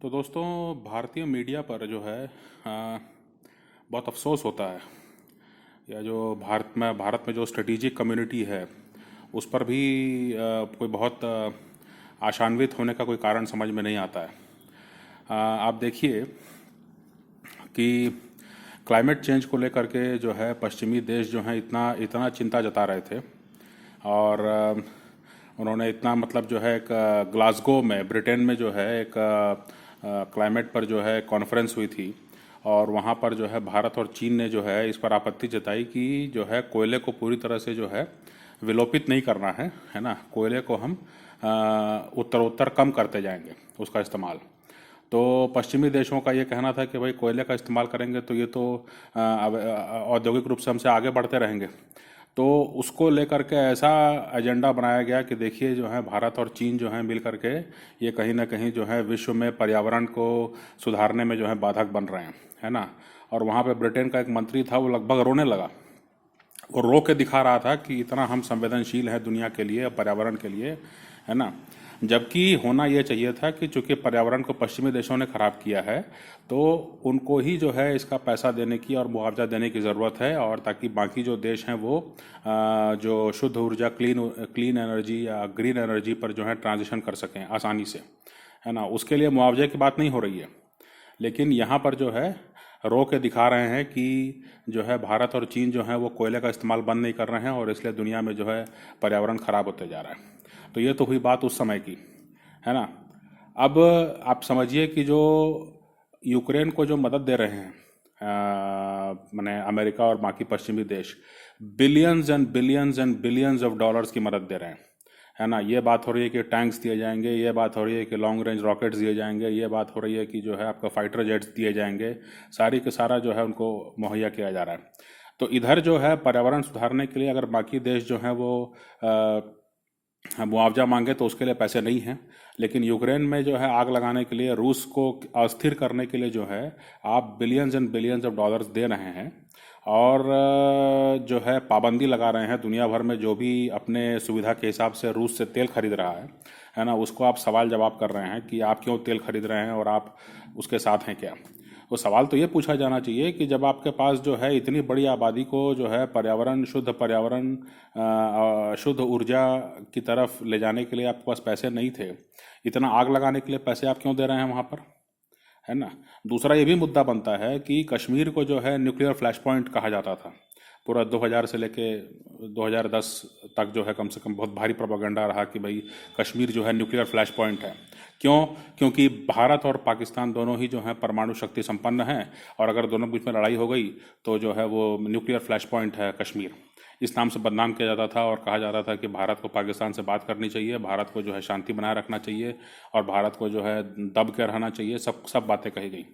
तो दोस्तों, भारतीय मीडिया पर जो है बहुत अफसोस होता है। या जो भारत में जो स्ट्रेटेजिक कम्युनिटी है उस पर भी कोई बहुत आशान्वित होने का कोई कारण समझ में नहीं आता है। आप देखिए कि क्लाइमेट चेंज को लेकर के जो है पश्चिमी देश जो हैं इतना इतना चिंता जता रहे थे। और उन्होंने इतना मतलब जो है एक ग्लासगो में ब्रिटेन में जो है एक क्लाइमेट पर जो है कॉन्फ्रेंस हुई थी। और वहाँ पर जो है भारत और चीन ने जो है इस पर आपत्ति जताई कि जो है कोयले को पूरी तरह से जो है विलोपित नहीं करना है ना। कोयले को हम उत्तरोत्तर कम करते जाएंगे उसका इस्तेमाल। तो पश्चिमी देशों का ये कहना था कि भाई कोयले का इस्तेमाल करेंगे तो ये तो औद्योगिक रूप से हमसे आगे बढ़ते रहेंगे। तो उसको लेकर के ऐसा एजेंडा बनाया गया कि देखिए जो है भारत और चीन जो है मिल करके ये कहीं ना कहीं जो है विश्व में पर्यावरण को सुधारने में जो है बाधक बन रहे हैं, है ना। और वहाँ पे ब्रिटेन का एक मंत्री था, वो लगभग रोने लगा। वो रो के दिखा रहा था कि इतना हम संवेदनशील हैं दुनिया के लिए, पर्यावरण के लिए, है ना। जबकि होना ये चाहिए था कि चूंकि पर्यावरण को पश्चिमी देशों ने खराब किया है तो उनको ही जो है इसका पैसा देने की और मुआवजा देने की ज़रूरत है, और ताकि बाकी जो देश हैं वो जो शुद्ध ऊर्जा, क्लीन एनर्जी या ग्रीन एनर्जी पर जो है ट्रांजिशन कर सकें आसानी से, है ना। उसके लिए मुआवजे की बात नहीं हो रही है। लेकिन यहाँ पर जो है रो के दिखा रहे हैं कि जो है भारत और चीन जो है वो कोयले का इस्तेमाल बंद नहीं कर रहे हैं और इसलिए दुनिया में जो है पर्यावरण खराब होते जा रहा है। तो ये तो हुई बात उस समय की, है ना। अब आप समझिए कि जो यूक्रेन को जो मदद दे रहे हैं माने अमेरिका और बाकी पश्चिमी देश, billions and billions and billions of dollars की मदद दे रहे हैं, है ना। ये बात हो रही है कि टैंक्स दिए जाएंगे, ये बात हो रही है कि लॉन्ग रेंज रॉकेट्स दिए जाएंगे, ये बात हो रही है कि जो है आपका फाइटर जेट्स दिए जाएंगे। सारी के सारा जो है उनको मुहैया किया जा रहा है। तो इधर जो है पर्यावरण सुधारने के लिए अगर बाकी देश जो हैं वो मुआवजा मांगे तो उसके लिए पैसे नहीं हैं। लेकिन यूक्रेन में जो है आग लगाने के लिए, रूस को अस्थिर करने के लिए जो है आप billions and billions of dollars दे रहे हैं। और जो है पाबंदी लगा रहे हैं दुनिया भर में, जो भी अपने सुविधा के हिसाब से रूस से तेल खरीद रहा है ना, उसको आप सवाल जवाब कर रहे हैं कि आप क्यों तेल खरीद रहे हैं और आप उसके साथ हैं क्या। तो सवाल तो ये पूछा जाना चाहिए कि जब आपके पास जो है इतनी बड़ी आबादी को जो है पर्यावरण शुद्ध ऊर्जा की तरफ ले जाने के लिए आपके पास पैसे नहीं थे, इतना आग लगाने के लिए पैसे आप क्यों दे रहे हैं वहाँ पर, है ना। दूसरा ये भी मुद्दा बनता है कि कश्मीर को जो है न्यूक्लियर फ्लैश पॉइंट कहा जाता था। पूरा 2000 से लेके 2010 तक जो है कम से कम बहुत भारी प्रोपेगेंडा रहा कि भाई कश्मीर जो है न्यूक्लियर फ्लैश पॉइंट है। क्यों? क्योंकि भारत और पाकिस्तान दोनों ही जो है परमाणु शक्ति संपन्न हैं, और अगर दोनों के बीच में लड़ाई हो गई तो जो है वो न्यूक्लियर फ्लैश पॉइंट है कश्मीर। इस नाम से बदनाम किया जाता था और कहा जाता था कि भारत को पाकिस्तान से बात करनी चाहिए, भारत को जो है शांति बनाए रखना चाहिए और भारत को जो है दब के रहना चाहिए, सब सब बातें कही गई।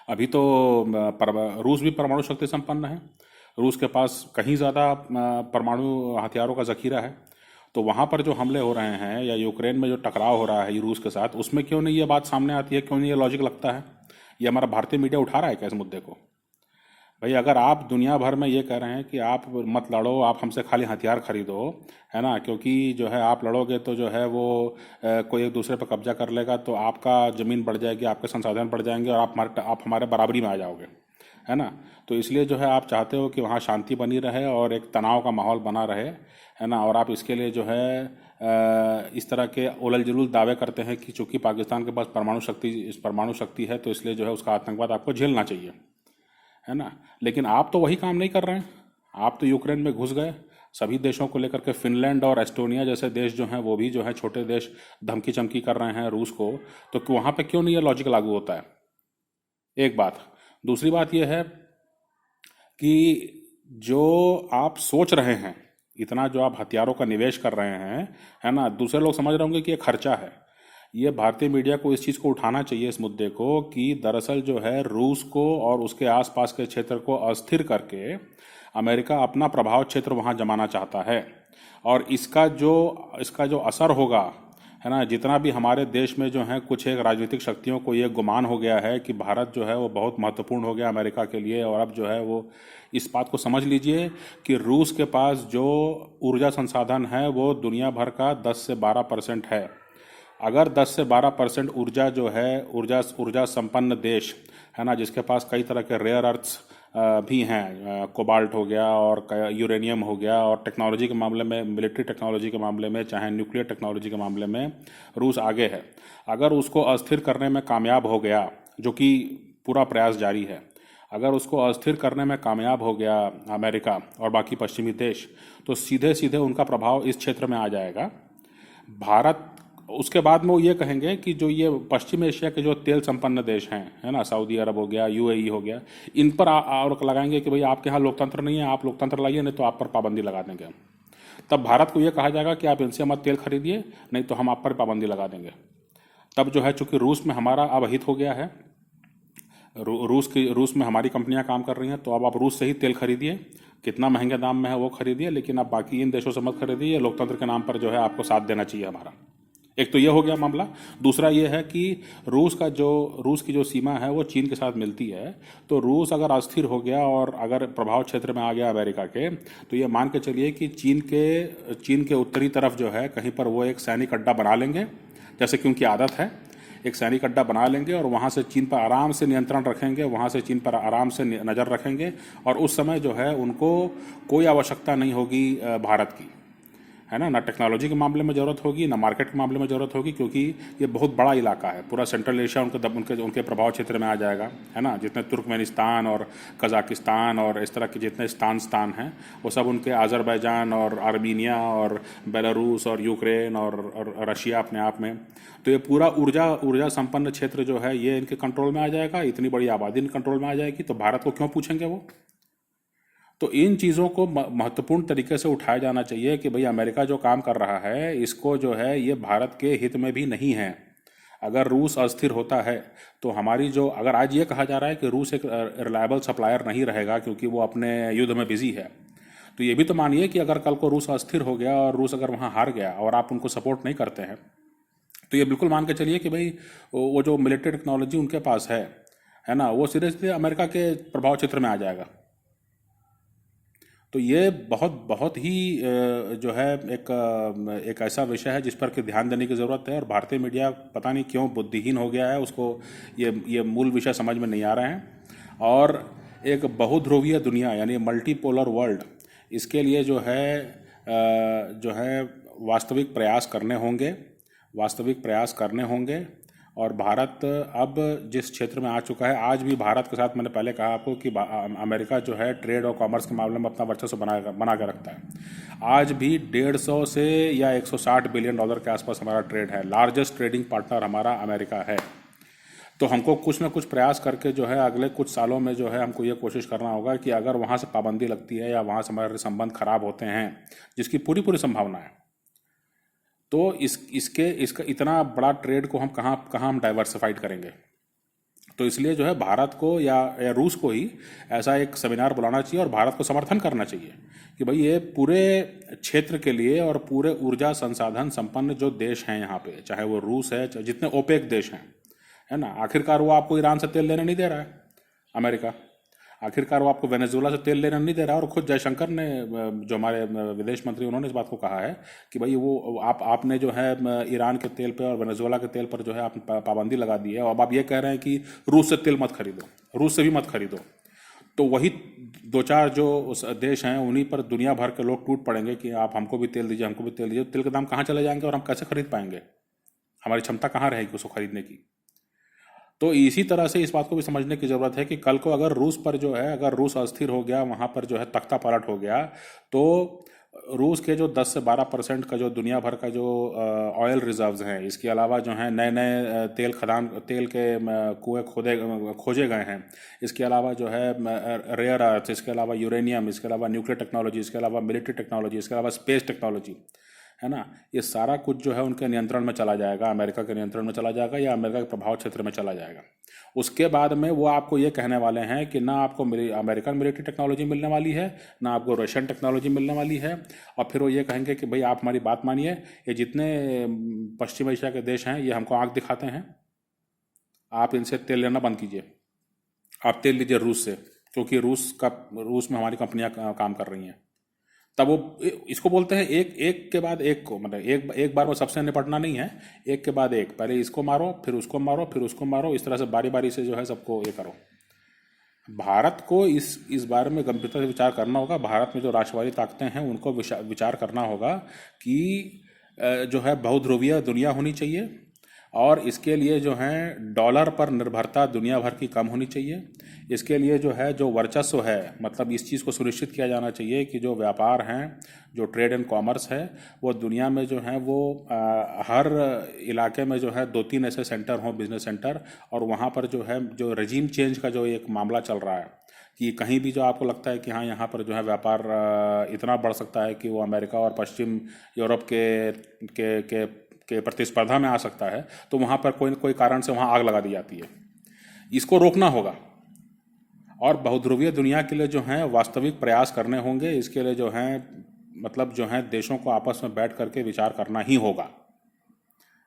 अभी तो रूस भी परमाणु शक्ति संपन्न है। रूस के पास कहीं ज़्यादा परमाणु हथियारों का जखीरा है। तो वहाँ पर जो हमले हो रहे हैं या यूक्रेन में जो टकराव हो रहा है रूस के साथ, उसमें क्यों नहीं ये बात सामने आती है, क्यों नहीं ये लॉजिक लगता है? ये हमारा भारतीय मीडिया उठा रहा है क्या इस मुद्दे को? भाई अगर आप दुनिया भर में ये कह रहे हैं कि आप मत लड़ो, आप हमसे खाली हथियार खरीदो, है ना, क्योंकि जो है आप लड़ोगे तो जो है वो कोई एक दूसरे पर कब्जा कर लेगा, तो आपका ज़मीन बढ़ जाएगी, आपके संसाधन बढ़ जाएंगे और आप हमारे बराबरी में आ जाओगे, है ना। तो इसलिए जो है आप चाहते हो कि वहाँ शांति बनी रहे और एक तनाव का माहौल बना रहे, है ना। और आप इसके लिए जो है इस तरह के उलझ जुलूल दावे करते हैं कि चूंकि पाकिस्तान के पास परमाणु शक्ति है तो इसलिए जो है उसका आतंकवाद आपको झेलना चाहिए, है ना। लेकिन आप तो वही काम नहीं कर रहे हैं। आप तो यूक्रेन में घुस गए, सभी देशों को लेकर के फिनलैंड और एस्टोनिया जैसे देश जो हैं वो भी जो हैं छोटे देश धमकी चमकी कर रहे हैं रूस को। तो वहाँ पे क्यों नहीं ये लॉजिक लागू होता है? एक बात। दूसरी बात यह है कि जो आप सोच रहे हैं, इतना जो आप हथियारों का निवेश कर रहे हैं, है ना, दूसरे लोग समझ रहे होंगे कि ये खर्चा है। ये भारतीय मीडिया को इस चीज़ को उठाना चाहिए, इस मुद्दे को, कि दरअसल जो है रूस को और उसके आसपास के क्षेत्र को अस्थिर करके अमेरिका अपना प्रभाव क्षेत्र वहाँ जमाना चाहता है। और इसका जो असर होगा, है ना, जितना भी हमारे देश में जो है कुछ एक राजनीतिक शक्तियों को ये गुमान हो गया है कि भारत जो है वो बहुत महत्वपूर्ण हो गया अमेरिका के लिए, और अब जो है वो इस बात को समझ लीजिए कि रूस के पास जो ऊर्जा संसाधन है वो दुनिया भर का 10 से 12% है। अगर 10 से 12% ऊर्जा जो है, ऊर्जा ऊर्जा संपन्न देश है ना, जिसके पास कई तरह के रेयर अर्थ्स भी हैं, कोबाल्ट हो गया और यूरेनियम हो गया, और टेक्नोलॉजी के मामले में, मिलिट्री टेक्नोलॉजी के मामले में, चाहे न्यूक्लियर टेक्नोलॉजी के मामले में रूस आगे है। अगर उसको अस्थिर करने में कामयाब हो गया, जो कि पूरा प्रयास जारी है, अगर उसको अस्थिर करने में कामयाब हो गया अमेरिका और बाकी पश्चिमी देश, तो सीधे सीधे उनका प्रभाव इस क्षेत्र में आ जाएगा। भारत, उसके बाद में वो ये कहेंगे कि जो ये पश्चिम एशिया के जो तेल संपन्न देश हैं, है ना, सऊदी अरब हो गया, यूएई हो गया, इन पर और लगाएंगे कि भाई आपके यहाँ लोकतंत्र नहीं है, आप लोकतंत्र लाइए, नहीं तो आप पर पाबंदी लगा देंगे। तब भारत को ये कहा जाएगा कि आप इनसे मत तेल खरीदिए, नहीं तो हम आप पर पाबंदी लगा देंगे। तब जो है, चूंकि रूस में हमारा अब हित हो गया है, रूस में हमारी कंपनियां काम कर रही हैं, तो अब आप रूस से ही तेल खरीदिए, कितना महंगे दाम में है वो खरीदिए, लेकिन आप बाकी इन देशों से मत खरीदिए। लोकतंत्र के नाम पर जो है आपको साथ देना चाहिए हमारा। एक तो ये हो गया मामला। दूसरा ये है कि रूस की जो सीमा है वो चीन के साथ मिलती है, तो रूस अगर अस्थिर हो गया और अगर प्रभाव क्षेत्र में आ गया अमेरिका के, तो ये मान के चलिए कि चीन के उत्तरी तरफ जो है कहीं पर वो एक सैनिक अड्डा बना लेंगे, जैसे कि उनकी आदत है, एक सैनिक अड्डा बना लेंगे और वहाँ से चीन पर आराम से नियंत्रण रखेंगे, वहाँ से चीन पर आराम से नज़र रखेंगे, और उस समय जो है उनको कोई आवश्यकता नहीं होगी भारत की, है ना टेक्नोलॉजी के मामले में ज़रूरत होगी, ना मार्केट के मामले में ज़रूरत होगी, क्योंकि ये बहुत बड़ा इलाका है, पूरा सेंट्रल एशिया उनके प्रभाव क्षेत्र में आ जाएगा, है ना। जितने तुर्कमेनिस्तान और कजाकिस्तान और इस तरह के जितने स्थान हैं, वो सब उनके, अज़रबैजान और आर्मीनिया और बेलारूस और यूक्रेन और रशिया अपने आप में, तो ये पूरा ऊर्जा संपन्न क्षेत्र जो है ये इनके कंट्रोल में आ जाएगा। इतनी बड़ी आबादी इनके कंट्रोल में आ जाएगी, तो भारत को क्यों पूछेंगे वो। तो इन चीज़ों को महत्वपूर्ण तरीके से उठाया जाना चाहिए कि भाई अमेरिका जो काम कर रहा है, इसको जो है ये भारत के हित में भी नहीं है। अगर रूस अस्थिर होता है तो हमारी जो, अगर आज ये कहा जा रहा है कि रूस एक रिलायबल सप्लायर नहीं रहेगा क्योंकि वो अपने युद्ध में बिजी है, तो ये भी तो मानिए कि अगर कल को रूस अस्थिर हो गया और रूस अगर वहाँ हार गया और आप उनको सपोर्ट नहीं करते हैं, तो ये बिल्कुल मान के चलिए कि भाई वो जो मिलिट्री टेक्नोलॉजी उनके पास है ना, वो सीधे सीधे अमेरिका के प्रभाव क्षेत्र में आ जाएगा। तो ये बहुत बहुत ही जो है एक ऐसा विषय है जिस पर कि ध्यान देने की ज़रूरत है, और भारतीय मीडिया पता नहीं क्यों बुद्धिहीन हो गया है, उसको ये मूल विषय समझ में नहीं आ रहे हैं। और एक बहुध्रुवीय दुनिया यानी मल्टीपोलर वर्ल्ड, इसके लिए जो है वास्तविक प्रयास करने होंगे। और भारत अब जिस क्षेत्र में आ चुका है, आज भी भारत के साथ, मैंने पहले कहा आपको कि अमेरिका जो है ट्रेड और कॉमर्स के मामले में अपना वर्चस्व बना कर रखता है। आज भी 150 से या 160 बिलियन डॉलर के आसपास हमारा ट्रेड है, लार्जेस्ट ट्रेडिंग पार्टनर हमारा अमेरिका है। तो हमको कुछ ना कुछ प्रयास करके जो है अगले कुछ सालों में जो है हमको ये कोशिश करना होगा कि अगर वहाँ से पाबंदी लगती है या वहाँ से हमारे संबंध खराब होते हैं, जिसकी पूरी पूरी संभावना है, तो इसका इतना बड़ा ट्रेड को हम कहाँ हम डाइवर्सिफाइड करेंगे। तो इसलिए जो है भारत को या रूस को ही ऐसा एक सेमिनार बुलाना चाहिए और भारत को समर्थन करना चाहिए कि भाई ये पूरे क्षेत्र के लिए और पूरे ऊर्जा संसाधन संपन्न जो देश हैं यहाँ पे, चाहे वो रूस है, चाहे जितने ओपेक देश हैं, है ना, आखिरकार वो आपको ईरान से तेल लेने नहीं दे रहा है अमेरिका, आखिरकार वो आपको वेनेजुएला से तेल लेना नहीं दे रहा। और खुद जयशंकर ने, जो हमारे विदेश मंत्री, उन्होंने इस बात को कहा है कि भाई वो आपने जो है ईरान के तेल पे और वेनेजुएला के तेल पर जो है आप पाबंदी लगा दी है, और अब आप ये कह रहे हैं कि रूस से तेल मत खरीदो, रूस से भी मत खरीदो। तो वही दो चार जो देश हैं उन्हीं पर दुनिया भर के लोग टूट पड़ेंगे कि आप हमको भी तेल दीजिए, हमको भी तेल दीजिए। तेल के दाम कहाँ चले जाएंगे और हम कैसे खरीद पाएंगे, हमारी क्षमता कहाँ रहेगी उसको खरीदने की। तो इसी तरह से इस बात को भी समझने की ज़रूरत है कि कल को अगर रूस पर जो है, अगर रूस अस्थिर हो गया, वहाँ पर जो है तख्ता पलट हो गया, तो रूस के जो 10 से 12% का जो दुनिया भर का जो ऑयल रिजर्व्स हैं, इसके अलावा जो है नए नए तेल के कुएँ खोजे गए हैं, इसके अलावा जो है रेयर अर्थ, इसके अलावा यूरेनियम, इसके अलावा न्यूक्लियर टेक्नोलॉजी, इसके अलावा मिलिट्री टेक्नोलॉजी, इसके अलावा स्पेस टेक्नोलॉजी, है ना, ये सारा कुछ जो है उनके नियंत्रण में चला जाएगा, अमेरिका के नियंत्रण में चला जाएगा या अमेरिका के प्रभाव क्षेत्र में चला जाएगा। उसके बाद में वो आपको ये कहने वाले हैं कि ना आपको अमेरिकन मिलिट्री टेक्नोलॉजी मिलने वाली है, ना आपको रशियन टेक्नोलॉजी मिलने वाली है, और फिर वो ये कहेंगे कि भाई आप हमारी बात मानिए, ये जितने पश्चिम एशिया के देश हैं ये हमको आंख दिखाते हैं, आप इनसे तेल लेना बंद कीजिए, आप तेल लीजिए रूस से, क्योंकि रूस में हमारी कंपनियां काम कर रही हैं। तब वो इसको बोलते हैं एक एक के बाद एक को, मतलब एक एक बार में सबसे निपटना नहीं है, एक के बाद एक, पहले इसको मारो फिर उसको मारो फिर उसको मारो, इस तरह से बारी बारी से जो है सबको ये करो। भारत को इस बारे में गंभीरता से विचार करना होगा। भारत में जो राष्ट्रवादी ताकतें हैं उनको विचार करना होगा कि जो है बहुध्रुवीय दुनिया होनी चाहिए, और इसके लिए जो है डॉलर पर निर्भरता दुनिया भर की कम होनी चाहिए। इसके लिए जो है जो वर्चस्व है, मतलब इस चीज़ को सुनिश्चित किया जाना चाहिए कि जो व्यापार हैं, जो ट्रेड एंड कॉमर्स है, वो दुनिया में जो है वो हर इलाके में जो है 2-3 ऐसे सेंटर हों, बिजनेस सेंटर, और वहाँ पर जो है जो रजीम चेंज का जो एक मामला चल रहा है कि कहीं भी जो आपको लगता है कि हाँ यहाँ पर जो है व्यापार इतना बढ़ सकता है कि वो अमेरिका और पश्चिम यूरोप के प्रतिस्पर्धा में आ सकता है, तो वहाँ पर कोई न कोई कारण से वहाँ आग लगा दी जाती है। इसको रोकना होगा, और बहुध्रुवीय दुनिया के लिए जो है वास्तविक प्रयास करने होंगे। इसके लिए जो है मतलब जो है देशों को आपस में बैठ करके विचार करना ही होगा।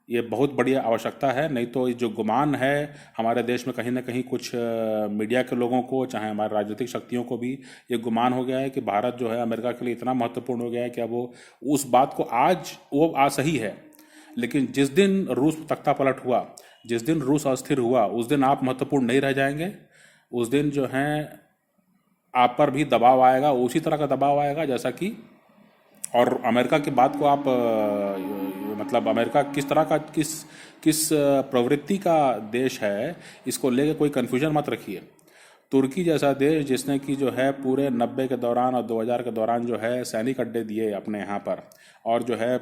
ये बहुत बड़ी आवश्यकता है, नहीं तो जो गुमान है हमारे देश में कहीं ना कहीं कुछ मीडिया के लोगों को, चाहे हमारे राजनीतिक शक्तियों को भी ये गुमान हो गया है कि भारत जो है अमेरिका के लिए इतना महत्वपूर्ण हो गया है कि अब वो उस बात को आज सही है, लेकिन जिस दिन रूस तख्ता पलट हुआ, जिस दिन रूस अस्थिर हुआ, उस दिन आप महत्वपूर्ण नहीं रह जाएंगे। उस दिन जो है आप पर भी दबाव आएगा, उसी तरह का दबाव आएगा जैसा कि, और अमेरिका की बात को आप मतलब अमेरिका किस तरह का किस प्रवृत्ति का देश है, इसको लेकर कोई कन्फ्यूजन मत रखिए। तुर्की जैसा देश जिसने कि जो है पूरे 90 के दौरान और 2000 के दौरान जो है सैनिक अड्डे दिए अपने यहाँ पर, और जो है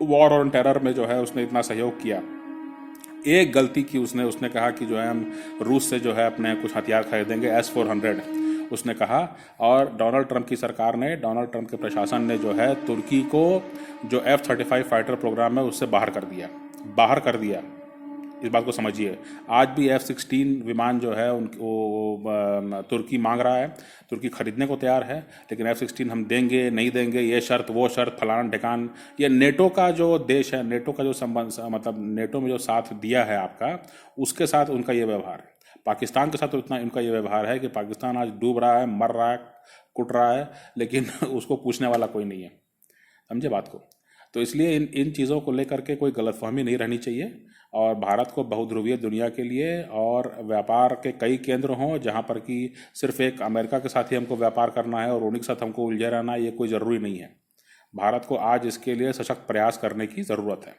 वॉर ऑन टेरर में जो है उसने इतना सहयोग किया, एक गलती की उसने कहा कि जो है हम रूस से जो है अपने कुछ हथियार खरीदेंगे S-400 उसने कहा, और डोनाल्ड ट्रंप की सरकार ने, डोनाल्ड ट्रंप के प्रशासन ने जो है तुर्की को जो F-35 फाइटर प्रोग्राम है उससे बाहर कर दिया। इस बात को समझिए। आज भी F-16 विमान जो है उनको तुर्की मांग रहा है, तुर्की खरीदने को तैयार है, लेकिन F-16 हम देंगे नहीं देंगे, ये शर्त वो शर्त फलाना ढिकान। ये नेटो का जो देश है, नेटो का जो संबंध, मतलब नेटो में जो साथ दिया है आपका, उसके साथ उनका ये व्यवहार है। पाकिस्तान के साथ तो इतना इनका ये व्यवहार है कि पाकिस्तान आज डूब रहा है, मर रहा है, कुट रहा है, लेकिन उसको पूछने वाला कोई नहीं है। समझे बात को? तो इसलिए इन चीज़ों को लेकर के कोई गलतफहमी नहीं रहनी चाहिए, और भारत को बहुध्रुवीय दुनिया के लिए और व्यापार के कई केंद्र हों जहाँ पर कि सिर्फ एक अमेरिका के साथ ही हमको व्यापार करना है और उन्हीं के साथ हमको उलझे रहना है, ये कोई ज़रूरी नहीं है। भारत को आज इसके लिए सशक्त प्रयास करने की ज़रूरत है।